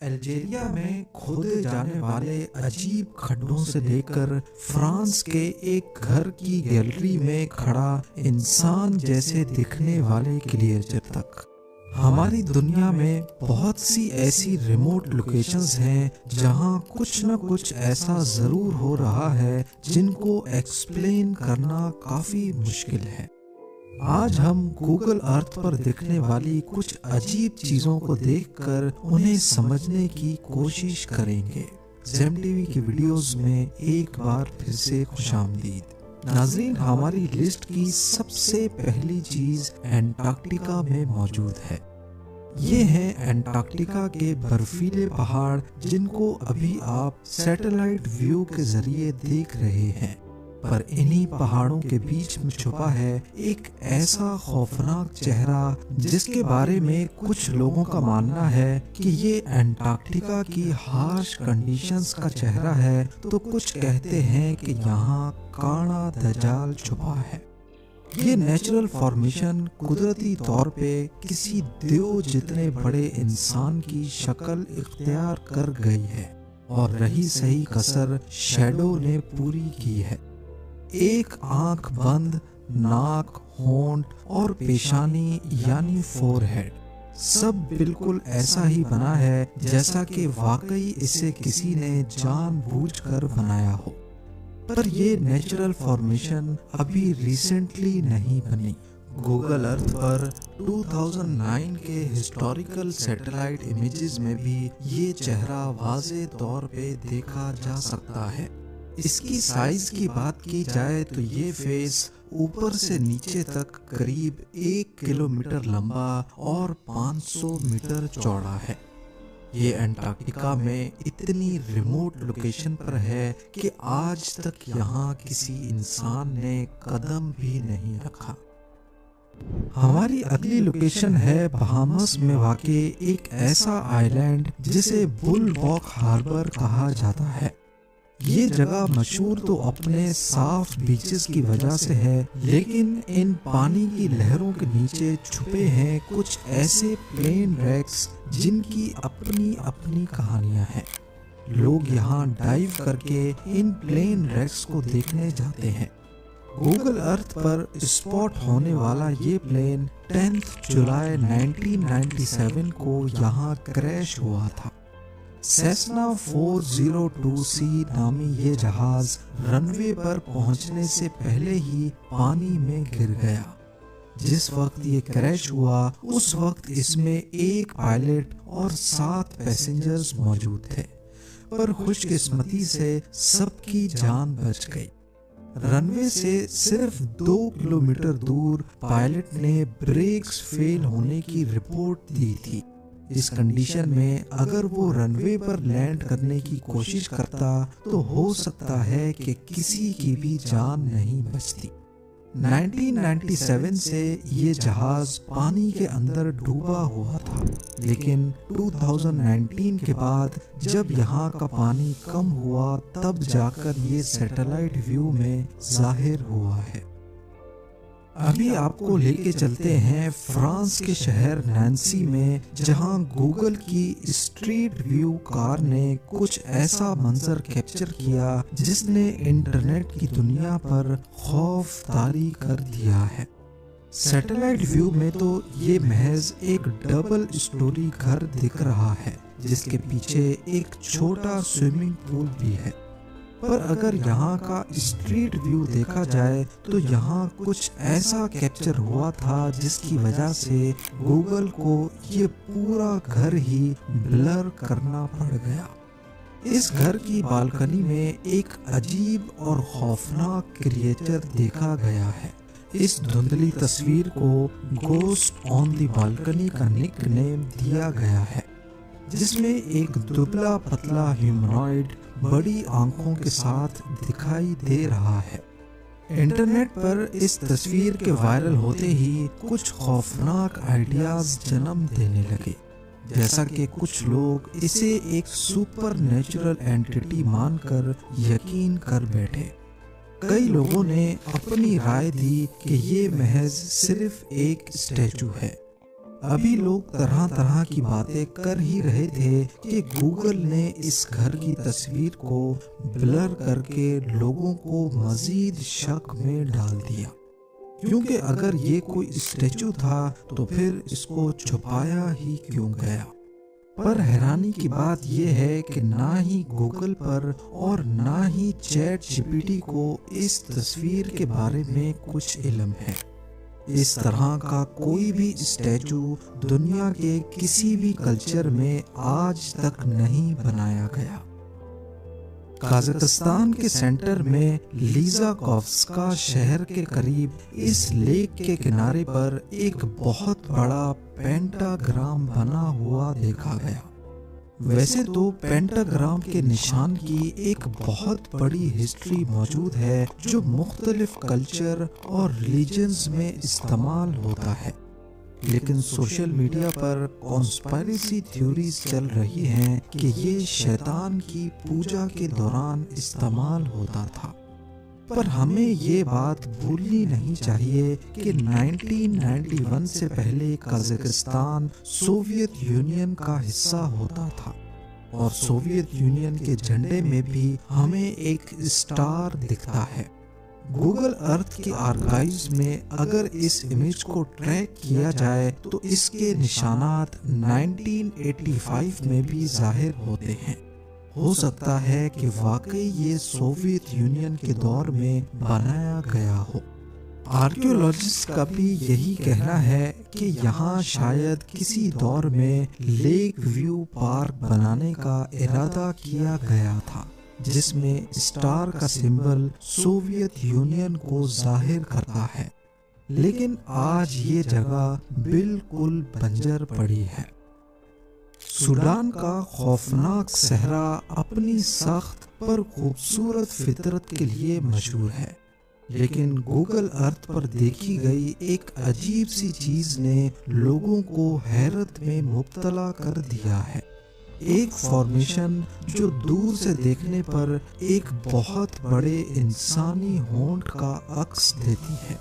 Algeria میں کھودے جانے والے عجیب کھڈوں سے لے کر فرانس کے ایک گھر کی گیلری میں کھڑا انسان جیسے دکھنے والے گلیچر تک، ہماری دنیا میں بہت سی ایسی ریموٹ لوکیشنز ہیں جہاں کچھ نہ کچھ ایسا ضرور ہو رہا ہے جن کو ایکسپلین کرنا کافی مشکل ہے۔ آج ہم گوگل ارتھ پر دکھنے والی کچھ عجیب چیزوں کو دیکھ کر انہیں سمجھنے کی کوشش کریں گے۔ زیم ٹی وی کی ویڈیوز میں ایک بار پھر سے خوش آمدید۔ ناظرین، ہماری لسٹ کی سب سے پہلی چیز انٹارکٹیکا میں موجود ہے۔ یہ ہیں انٹارکٹیکا کے برفیلے پہاڑ جن کو ابھی آپ سیٹلائٹ ویو کے ذریعے دیکھ رہے ہیں، پر انہی پہاڑوں کے بیچ میں چھپا ہے ایک ایسا خوفناک چہرہ جس کے بارے میں کچھ لوگوں کا ماننا ہے کہ یہ انٹارکٹیکا کی ہارش کنڈیشنز کا چہرہ ہے، تو کچھ کہتے ہیں کہ یہاں کاڑا دجال چھپا ہے۔ یہ نیچرل فارمیشن قدرتی طور پہ کسی دیو جتنے بڑے انسان کی شکل اختیار کر گئی ہے، اور رہی صحیح کسر شیڈو نے پوری کی ہے۔ ایک آنکھ بند، ناک، ہونٹ اور پیشانی یعنی فور ہیڈ، سب بالکل ایسا ہی بنا ہے جیسا کہ واقعی اسے کسی نے جان بوجھ کر بنایا ہو۔ پر یہ نیچرل فارمیشن ابھی ریسنٹلی نہیں بنی۔ گوگل ارتھ پر 2009 کے ہسٹوریکل سیٹلائٹ امیجز میں بھی یہ چہرہ واضح طور پہ دیکھا جا سکتا ہے۔ اس کی سائز کی بات کی جائے تو یہ فیس اوپر سے نیچے تک قریب 1 کلومیٹر لمبا اور 500 میٹر چوڑا ہے۔ یہ انٹارکٹیکا میں اتنی ریموٹ لوکیشن پر ہے کہ آج تک یہاں کسی انسان نے قدم بھی نہیں رکھا۔ ہماری اگلی لوکیشن ہے بہامس میں واقع ایک ایسا آئی لینڈ جسے بل واک ہاربر کہا جاتا ہے۔ یہ جگہ مشہور تو اپنے صاف بیچز کی وجہ سے ہے، لیکن ان پانی کی لہروں کے نیچے چھپے ہیں کچھ ایسے پلین ریکس جن کی اپنی اپنی کہانیاں ہیں۔ لوگ یہاں ڈائیو کر کے ان پلین ریکس کو دیکھنے جاتے ہیں۔ گوگل ارتھ پر اسپاٹ ہونے والا یہ پلین 10 جولائی 1997 کو یہاں کریش ہوا تھا۔ سیسنا 402C نامی یہ جہاز رن وے پر پہنچنے سے پہلے ہی پانی میں گر گیا۔ جس وقت یہ کریش ہوا اس وقت اس میں ایک پائلٹ اور 7 پیسنجرز موجود تھے، پر خوش قسمتی سے سب کی جان بچ گئی۔ رن وے سے صرف 2 کلومیٹر دور پائلٹ نے بریکس فیل ہونے کی رپورٹ دی تھی۔ اس کنڈیشن میں اگر وہ رن وے پر لینڈ کرنے کی کوشش کرتا تو ہو سکتا ہے کہ کسی کی بھی جان نہیں بچتی۔ 1997 سے یہ جہاز پانی کے اندر ڈوبا ہوا تھا، لیکن 2019 کے بعد جب یہاں کا پانی کم ہوا تب جا کر یہ سیٹلائٹ ویو میں ظاہر ہوا ہے۔ ابھی آپ کو لے کے چلتے ہیں فرانس کے شہر نانسی میں، جہاں گوگل کی اسٹریٹ ویو کار نے کچھ ایسا منظر کیپچر کیا جس نے انٹرنیٹ کی دنیا پر خوف طاری کر دیا ہے۔ سیٹلائٹ ویو میں تو یہ محض ایک ڈبل اسٹوری گھر دکھ رہا ہے جس کے پیچھے ایک چھوٹا سوئمنگ پول بھی ہے، پر اگر یہاں کا اسٹریٹ ویو دیکھا جائے تو یہاں کچھ ایسا کیپچر ہوا تھا جس کی وجہ سے گوگل کو یہ پورا گھر ہی بلر کرنا پڑ گیا۔ اس گھر کی بالکنی میں ایک عجیب اور خوفناک کریچر دیکھا گیا ہے۔ اس دھندلی تصویر کو گوسٹ آن دی بالکنی کا نک نیم دیا گیا ہے، جس میں ایک دبلا پتلا ہیومنوئڈ بڑی آنکھوں کے ساتھ دکھائی دے رہا ہے۔ انٹرنیٹ پر اس تصویر کے وائرل ہوتے ہی کچھ خوفناک آئیڈیاز جنم دینے لگے، جیسا کہ کچھ لوگ اسے ایک سپر نیچرل اینٹیٹی مان کر یقین کر بیٹھے۔ کئی لوگوں نے اپنی رائے دی کہ یہ محض صرف ایک اسٹیچو ہے۔ ابھی لوگ طرح طرح کی باتیں کر ہی رہے تھے کہ گوگل نے اس گھر کی تصویر کو بلر کر کے لوگوں کو مزید شک میں ڈال دیا، کیونکہ اگر یہ کوئی اسٹیچو تھا تو پھر اس کو چھپایا ہی کیوں گیا۔ پر حیرانی کی بات یہ ہے کہ نہ ہی گوگل پر اور نہ ہی چیٹ جی پی ٹی کو اس تصویر کے بارے میں کچھ علم ہے۔ اس طرح کا کوئی بھی اسٹیچو دنیا کے کسی بھی کلچر میں آج تک نہیں بنایا گیا۔ قازقستان کے سینٹر میں لیزاکوفسکا شہر کے قریب اس لیک کے کنارے پر ایک بہت بڑا پینٹاگرام بنا ہوا دیکھا گیا۔ ویسے تو پینٹاگرام کے نشان کی ایک بہت بڑی ہسٹری موجود ہے جو مختلف کلچر اور ریلیجنز میں استعمال ہوتا ہے، لیکن سوشل میڈیا پر کانسپائریسی تھیوریز چل رہی ہیں کہ یہ شیطان کی پوجا کے دوران استعمال ہوتا تھا۔ پر ہمیں یہ بات بھولنی نہیں چاہیے کہ 1991 سے پہلے قازقستان سوویت یونین کا حصہ ہوتا تھا، اور سوویت یونین کے جھنڈے میں بھی ہمیں ایک اسٹار دکھتا ہے۔ گوگل ارتھ کے آرکائیوز میں اگر اس امیج کو ٹریک کیا جائے تو اس کے نشانات 1985 میں بھی ظاہر ہوتے ہیں۔ ہو سکتا ہے کہ واقعی یہ سوویت یونین کے دور میں بنایا گیا ہو۔ آرکیولوجسٹ کا بھی یہی کہنا ہے کہ یہاں شاید کسی دور میں لیک ویو پارک بنانے کا ارادہ کیا گیا تھا، جس میں اسٹار کا سمبل سوویت یونین کو ظاہر کرتا ہے، لیکن آج یہ جگہ بالکل بنجر پڑی ہے۔ سوڈان کا خوفناک صحرا اپنی سخت پر خوبصورت فطرت کے لیے مشہور ہے، لیکن گوگل ارتھ پر دیکھی گئی ایک عجیب سی چیز نے لوگوں کو حیرت میں مبتلا کر دیا ہے۔ ایک فارمیشن جو دور سے دیکھنے پر ایک بہت بڑے انسانی ہونٹ کا عکس دیتی ہے۔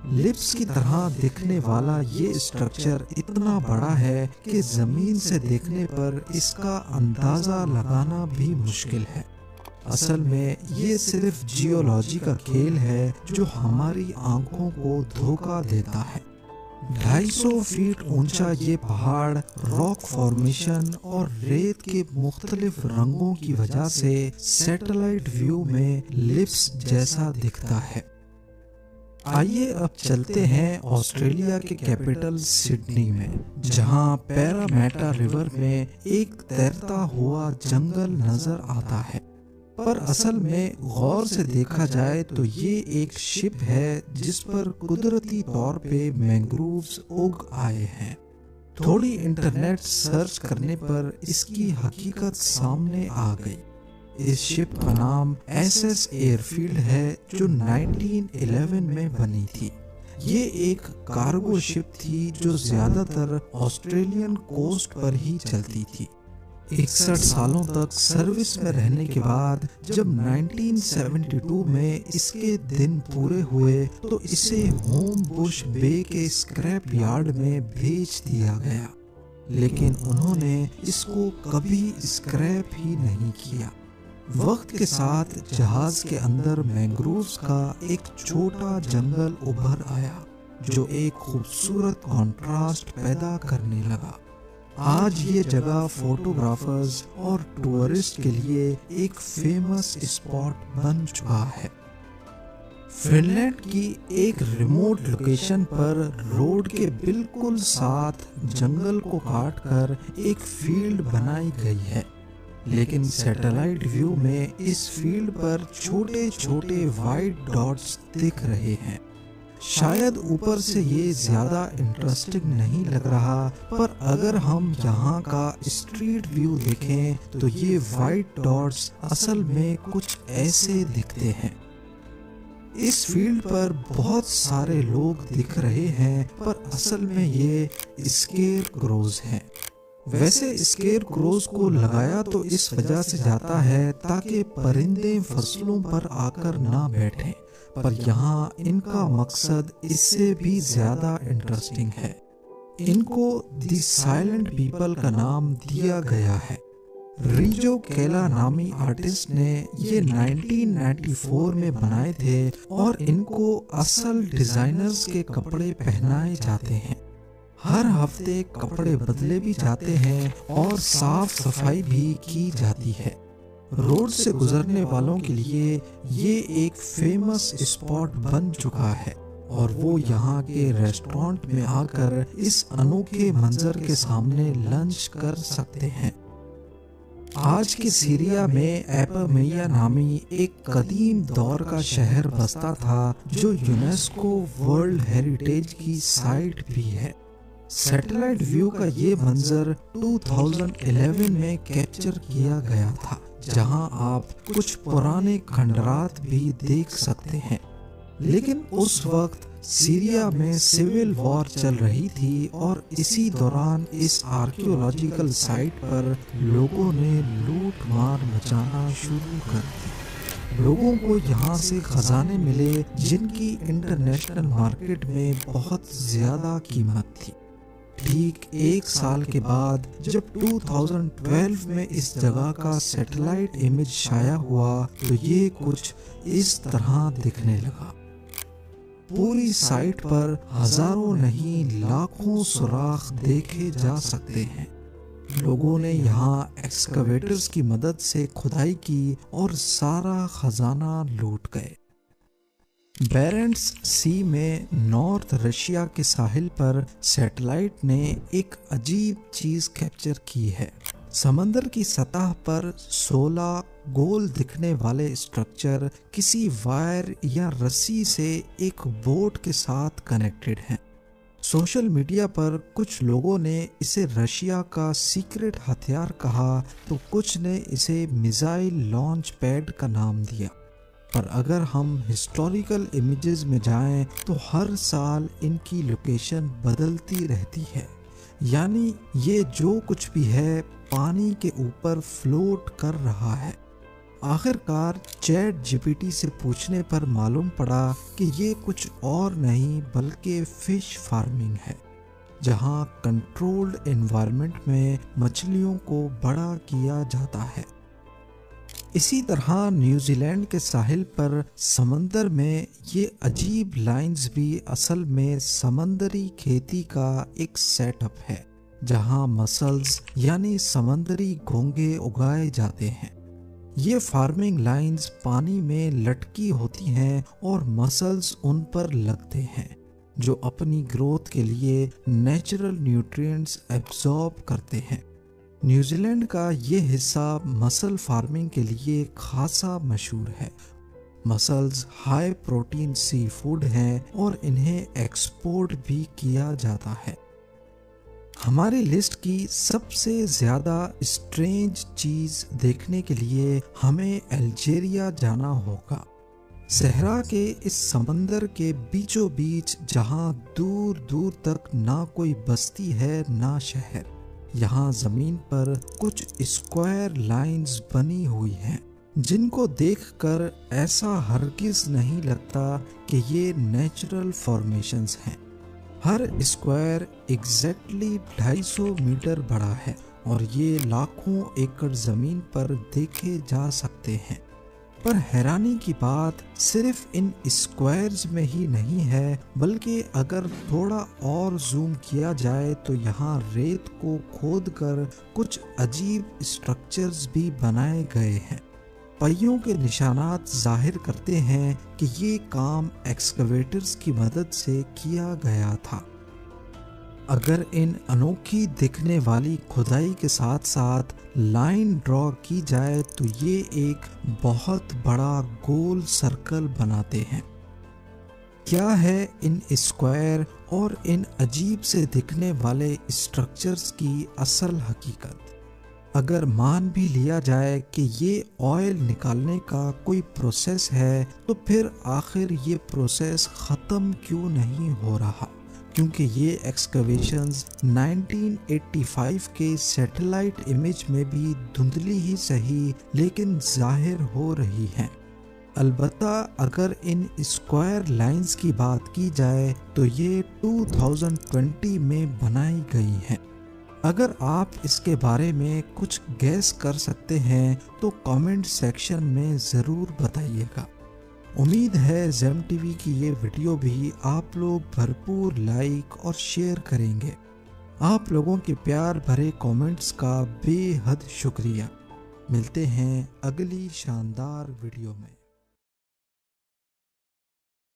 لپس کی طرح دکھنے والا یہ اسٹرکچر اتنا بڑا ہے کہ زمین سے دیکھنے پر اس کا اندازہ لگانا بھی مشکل ہے۔ اصل میں یہ صرف جیولوجی کا کھیل ہے جو ہماری آنکھوں کو دھوکہ دیتا ہے۔ 250 فیٹ اونچا یہ پہاڑ راک فارمیشن اور ریت کے مختلف رنگوں کی وجہ سے سیٹلائٹ ویو میں لپس جیسا دکھتا ہے۔ آئیے اب چلتے ہیں آسٹریلیا کے کیپٹل سڈنی میں، جہاں پیرامیٹا ریور میں ایک تیرتا ہوا جنگل نظر آتا ہے، پر اصل میں غور سے دیکھا جائے تو یہ ایک شپ ہے جس پر قدرتی طور پہ مینگرووز اگ آئے ہیں۔ تھوڑی انٹرنیٹ سرچ کرنے پر اس کی حقیقت سامنے آ گئی۔ اس شپ کا نام ایس ایس ایئر فیلڈ ہے جو 1911 میں بنی تھی۔ یہ ایک کارگو شپ تھی جو زیادہ تر آسٹریلین کوسٹ پر ہی چلتی تھی۔ 61 سالوں تک سروس میں رہنے کے بعد جب 1972 میں اس کے دن پورے ہوئے تو اسے ہوم بش بے کے اسکریپ یارڈ میں بھیج دیا گیا، لیکن انہوں نے اس کو کبھی اسکریپ ہی نہیں کیا۔ وقت کے ساتھ جہاز کے اندر مینگرووز کا ایک چھوٹا جنگل ابھر آیا جو ایک خوبصورت کنٹراسٹ پیدا کرنے لگا۔ آج یہ جگہ فوٹوگرافرز اور ٹورسٹ کے لیے ایک فیمس اسپاٹ بن چکا ہے۔ فن لینڈ کی ایک ریموٹ لوکیشن پر روڈ کے بالکل ساتھ جنگل کو کاٹ کر ایک فیلڈ بنائی گئی ہے، لیکن سیٹلائٹ ویو میں اس فیلڈ پر چھوٹے چھوٹے وائٹ ڈاٹس دکھ رہے ہیں۔ شاید اوپر سے یہ زیادہ انٹرسٹنگ نہیں لگ رہا، پر اگر ہم یہاں کا اسٹریٹ ویو دیکھیں تو یہ وائٹ ڈاٹس اصل میں کچھ ایسے دکھتے ہیں۔ اس فیلڈ پر بہت سارے لوگ دکھ رہے ہیں، پر اصل میں یہ اسکیئر کروز ہیں۔ ویسے اسکیئر کروز کو لگایا تو اس وجہ سے جاتا ہے تاکہ پرندے فصلوں پر آ کر نہ بیٹھیں، پر یہاں ان کا مقصد اس سے بھی زیادہ انٹرسٹنگ ہے۔ ان کو دی سائلنٹ پیپل کا نام دیا گیا ہے۔ ریجو کیلا نامی آرٹسٹ نے یہ 1994 میں بنائے تھے اور ان کو اصل ڈیزائنرز کے کپڑے پہنائے جاتے ہیں۔ ہر ہفتے کپڑے بدلے بھی جاتے ہیں اور صاف صفائی بھی کی جاتی ہے۔ روڈ سے گزرنے والوں کے لیے یہ ایک فیمس اسپاٹ بن چکا ہے اور وہ یہاں کے ریسٹورانٹ میں آ کر اس انوکھے منظر کے سامنے لنچ کر سکتے ہیں۔ آج کے سیریا میں ایپامیا نامی ایک قدیم دور کا شہر بستا تھا جو یونیسکو ورلڈ ہیریٹیج کی سائٹ بھی ہے۔ سیٹلائٹ ویو کا یہ منظر 2011 میں کیپچر کیا گیا تھا، جہاں آپ کچھ پرانے کھنڈرات بھی دیکھ سکتے ہیں۔ لیکن اس وقت سیریا میں سول وار چل رہی تھی اور اسی دوران اس آرکیولوجیکل سائٹ پر لوگوں نے لوٹ مار مچانا شروع کر دی۔ لوگوں کو یہاں سے خزانے ملے جن کی انٹرنیشنل مارکیٹ میں بہت زیادہ قیمت تھی۔ ٹھیک ایک سال کے بعد جب 2012 میں اس جگہ کا سیٹلائٹ امیج شائع ہوا تو یہ کچھ اس طرح دکھنے لگا۔ پوری سائٹ پر ہزاروں نہیں لاکھوں سوراخ دیکھے جا سکتے ہیں۔ لوگوں نے یہاں ایکسکیویٹرز کی مدد سے کھدائی کی اور سارا خزانہ لوٹ گئے۔ بیرنٹس سی میں نارتھ رشیا کے ساحل پر سیٹلائٹ نے ایک عجیب چیز کیپچر کی ہے۔ سمندر کی سطح پر 16 گول دکھنے والے اسٹرکچر کسی وائر یا رسی سے ایک بوٹ کے ساتھ کنیکٹڈ ہیں۔ سوشل میڈیا پر کچھ لوگوں نے اسے رشیا کا سیکرٹ ہتھیار کہا تو کچھ نے اسے میزائل لانچ پیڈ کا نام دیا۔ پر اگر ہم ہسٹوریکل امیجز میں جائیں تو ہر سال ان کی لوکیشن بدلتی رہتی ہے، یعنی یہ جو کچھ بھی ہے پانی کے اوپر فلوٹ کر رہا ہے۔ آخر کار چیٹ جی پی ٹی سے پوچھنے پر معلوم پڑا کہ یہ کچھ اور نہیں بلکہ فش فارمنگ ہے، جہاں کنٹرولڈ انوائرمنٹ میں مچھلیوں کو بڑا کیا جاتا ہے۔ اسی طرح نیوزی لینڈ کے ساحل پر سمندر میں یہ عجیب لائنز بھی اصل میں سمندری کھیتی کا ایک سیٹ اپ ہے، جہاں مسلز یعنی سمندری گھونگے اگائے جاتے ہیں۔ یہ فارمنگ لائنز پانی میں لٹکی ہوتی ہیں اور مسلز ان پر لگتے ہیں، جو اپنی گروتھ کے لیے نیچرل نیوٹرینٹس ایبزارب کرتے ہیں۔ نیوزی لینڈ کا یہ حصہ مسل فارمنگ کے لیے خاصا مشہور ہے۔ مسلز ہائی پروٹین سی فوڈ ہیں اور انہیں ایکسپورٹ بھی کیا جاتا ہے۔ ہماری لسٹ کی سب سے زیادہ اسٹرینج چیز دیکھنے کے لیے ہمیں الجیریا جانا ہوگا۔ صحرا کے اس سمندر کے بیچوں بیچ جہاں دور دور تک نہ کوئی بستی ہے نہ شہر، یہاں زمین پر کچھ اسکوائر لائنز بنی ہوئی ہیں جن کو دیکھ کر ایسا ہرگز نہیں لگتا کہ یہ نیچرل فارمیشنز ہیں۔ ہر اسکوائر ایگزیکٹلی 250 میٹر بڑا ہے اور یہ لاکھوں ایکڑ زمین پر دیکھے جا سکتے ہیں۔ پر حیرانی کی بات صرف ان اسکوائرز میں ہی نہیں ہے، بلکہ اگر تھوڑا اور زوم کیا جائے تو یہاں ریت کو کھود کر کچھ عجیب اسٹرکچرز بھی بنائے گئے ہیں۔ پہیوں کے نشانات ظاہر کرتے ہیں کہ یہ کام ایکسکیویٹرز کی مدد سے کیا گیا تھا۔ اگر ان انوکھی دکھنے والی کھدائی کے ساتھ ساتھ لائن ڈرا کی جائے تو یہ ایک بہت بڑا گول سرکل بناتے ہیں۔ کیا ہے ان اسکوائر اور ان عجیب سے دکھنے والے اسٹرکچرز کی اصل حقیقت؟ اگر مان بھی لیا جائے کہ یہ آئل نکالنے کا کوئی پروسیس ہے تو پھر آخر یہ پروسیس ختم کیوں نہیں ہو رہا؟ کیونکہ یہ ایکسکیویشنز 1985 کے سیٹلائٹ امیج میں بھی دھندلی ہی صحیح لیکن ظاہر ہو رہی ہیں۔ البتہ اگر ان اسکوائر لائنز کی بات کی جائے تو یہ 2020 میں بنائی گئی ہیں۔ اگر آپ اس کے بارے میں کچھ گیس کر سکتے ہیں تو کامنٹ سیکشن میں ضرور بتائیے گا۔ امید ہے زیم ٹی وی کی یہ ویڈیو بھی آپ لوگ بھرپور لائک اور شیئر کریں گے۔ آپ لوگوں کے پیار بھرے کامنٹس کا بے حد شکریہ۔ ملتے ہیں اگلی شاندار ویڈیو میں۔